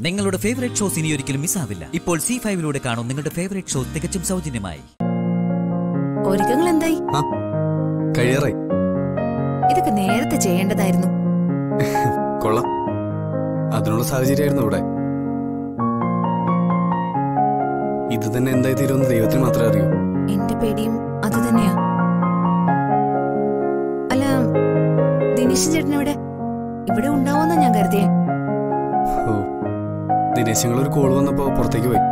നിങ്ങളുടെ favourite shows ഇനി ഒരിക്കലും മിസ്സാവില്ല. ഇപ്പോൾ C5 കാണും നിങ്ങളുടെ ഫേവറേറ്റ് ഷോ തികച്ചും സൗജന്യമായി. ഒരുക്കങ്ങൾ എന്തായി? കഴിയാറായി. ഇതൊക്കെ നേരത്തെ ചെയ്യേണ്ടതായിരുന്നു. കൊള്ളാം. അതിനുള്ള സാഹചര്യമായിരുന്നു ഇവിടെ. ഇത് തന്നെ എന്തായി തീരുമെന്ന് ദൈവത്തിന് മാത്രമേ അറിയൂ. എന്റെ പേടിയും അത് തന്നെയാ. അല്ല, ദിനേശൻ ചേട്ടൻ ഇവിടെ ഉണ്ടാവുമെന്നാ ഞാൻ കരുതിയേ. ഓ, ദിനേശങ്ങളൊരു കോൾ വന്നപ്പോ പുറത്തേക്ക് പോയി.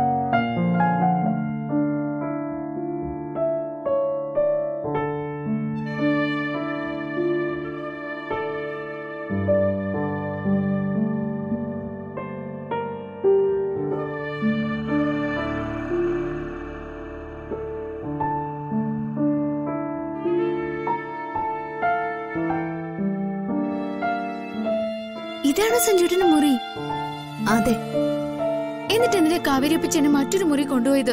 ഇതാണ് സഞ്ജുട്ടന്റെ മുറി? അതെ. എന്നിട്ട് എന്തിനാ കാവേരിയപ്പച്ചനെ മറ്റൊരു മുറി കൊണ്ടുപോയത്?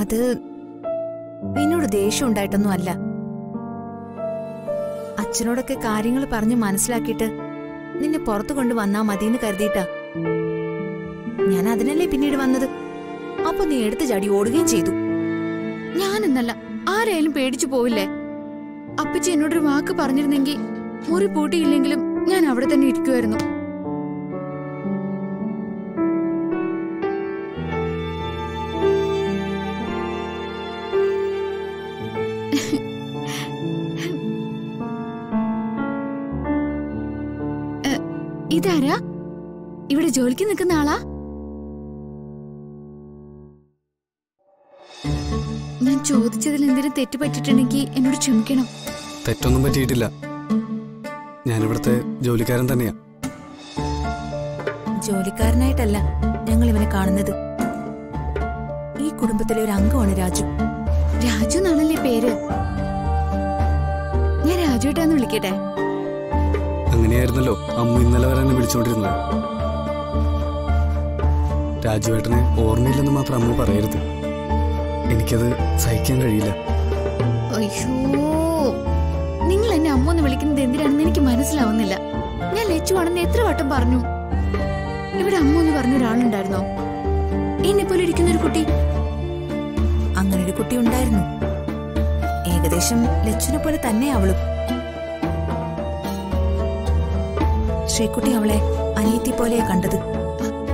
അത് നിന്നോട് ദേഷ്യം ഉണ്ടായിട്ടൊന്നും അല്ല. അച്ഛനോടൊക്കെ കാര്യങ്ങൾ പറഞ്ഞ് മനസ്സിലാക്കിയിട്ട് നിന്നെ പുറത്തു കൊണ്ടുവന്നാ മതിയെന്ന് കരുതിയിട്ടാ. ഞാൻ അതിനല്ലേ പിന്നീട് വന്നത്. അപ്പൊ നീ എടുത്തു ചാടി ഓടുകയും ചെയ്തു. ഞാനെന്നല്ല, ആരായാലും പേടിച്ചു പോവില്ലേ? അപ്പച്ചി എന്നോടൊരു വാക്ക് പറഞ്ഞിരുന്നെങ്കിൽ മുറി പൂട്ടിയില്ലെങ്കിലും ഞാൻ അവിടെ തന്നെ ഇരിക്കുമായിരുന്നു. ഇതാരാ? ഇവിടെ ജോലിക്ക് നിൽക്കുന്ന ആളാ? ഞാൻ ചോദിച്ചതിൽ എന്തെങ്കിലും തെറ്റ് പറ്റിയിട്ടുണ്ടെങ്കിൽ എന്നോട് ക്ഷമിക്കണം. തെറ്റൊന്നും പറ്റിയിട്ടില്ല. ഞാനിവിടുത്തെ ജോലിക്കാരൻ തന്നെയാ. ജോലിക്കാരനായിട്ടല്ല ഞങ്ങൾ ഇവനെ കാണുന്നത്. ഈ കുടുംബത്തിലെ ഒരു അംഗമാണ് രാജു. രാജു എന്നാണല്ലേ പേര്? ഞാൻ രാജുവേട്ടാന്ന് വിളിക്കട്ടെ? അങ്ങനെയായിരുന്നല്ലോ അമ്മ ഇന്നലെ വരെ എന്നെ വിളിച്ചോണ്ടിരുന്നത്. രാജുവേട്ടനെ ഓർമ്മയില്ലെന്ന് മാത്രം അമ്മ പറയരുത്. എനിക്കത് സഹിക്കാൻ കഴിയില്ല. അയ്യോ, നിങ്ങൾ എന്നെ അമ്മന്ന് വിളിക്കുന്നത് എന്തിനാണെന്ന് എനിക്ക് മനസ്സിലാവുന്നില്ല. ഞാൻ ലച്ചുവാണെന്ന് എത്ര വട്ടം പറഞ്ഞു. ഇവിടെ അമ്മന്ന് പറഞ്ഞ ഒരാളുണ്ടായിരുന്നോ? എന്നെ പോലെ ഇരിക്കുന്നൊരു കുട്ടി? അങ്ങനെ ഒരു കുട്ടി ഉണ്ടായിരുന്നു. ഏകദേശം ലച്ചുനെ പോലെ തന്നെ അവളും. ശ്രീകുട്ടി അവളെ അനിയത്തി പോലെയാ കണ്ടത്.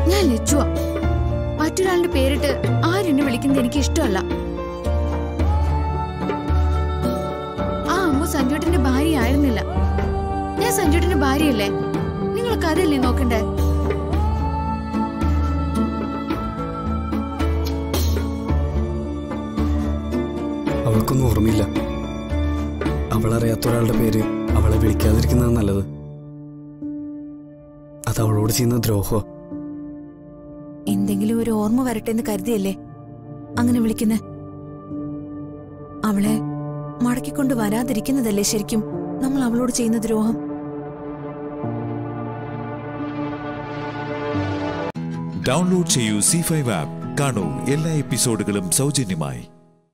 ഞാൻ ലച്ചുവാ. മറ്റൊരാളുടെ പേരിട്ട് ആരെന്നെ വിളിക്കുന്നത് എനിക്ക് ഇഷ്ടമല്ല. ആ അമ്മ സഞ്ജുട്ടന്റെ ഭാര്യ ആയിരുന്നില്ല. ഞാൻ സഞ്ജുട്ടന്റെ ഭാര്യയല്ലേ? നിങ്ങളൊക്കെ അതല്ലേ നോക്കണ്ടേ? അവൾക്കൊന്നും ഓർമ്മയില്ല. അവളറിയാത്ത ഒരാളുടെ പേര് അവളെ വിളിക്കാതിരിക്കുന്നത് നല്ലത്. അത് അവളോട് ചെയ്യുന്ന ദ്രോഹോ. എന്തെങ്കിലും ഒരു ഓർമ്മ വരട്ടെ എന്ന് കരുതിയല്ലേ അങ്ങനെ വിളിക്കുന്നേ. അവളെ മടക്കിക്കൊണ്ട് വരാതിരിക്കുന്നതല്ലേ ശരിക്കും നമ്മൾ അവളോട് ചെയ്യുന്ന ദ്രോഹം. ഡൗൺലോഡ് ചെയ്യൂ C5 ആപ്പ്. കാണൂ എല്ലാ എപ്പിസോഡുകളും സൗജന്യമായി.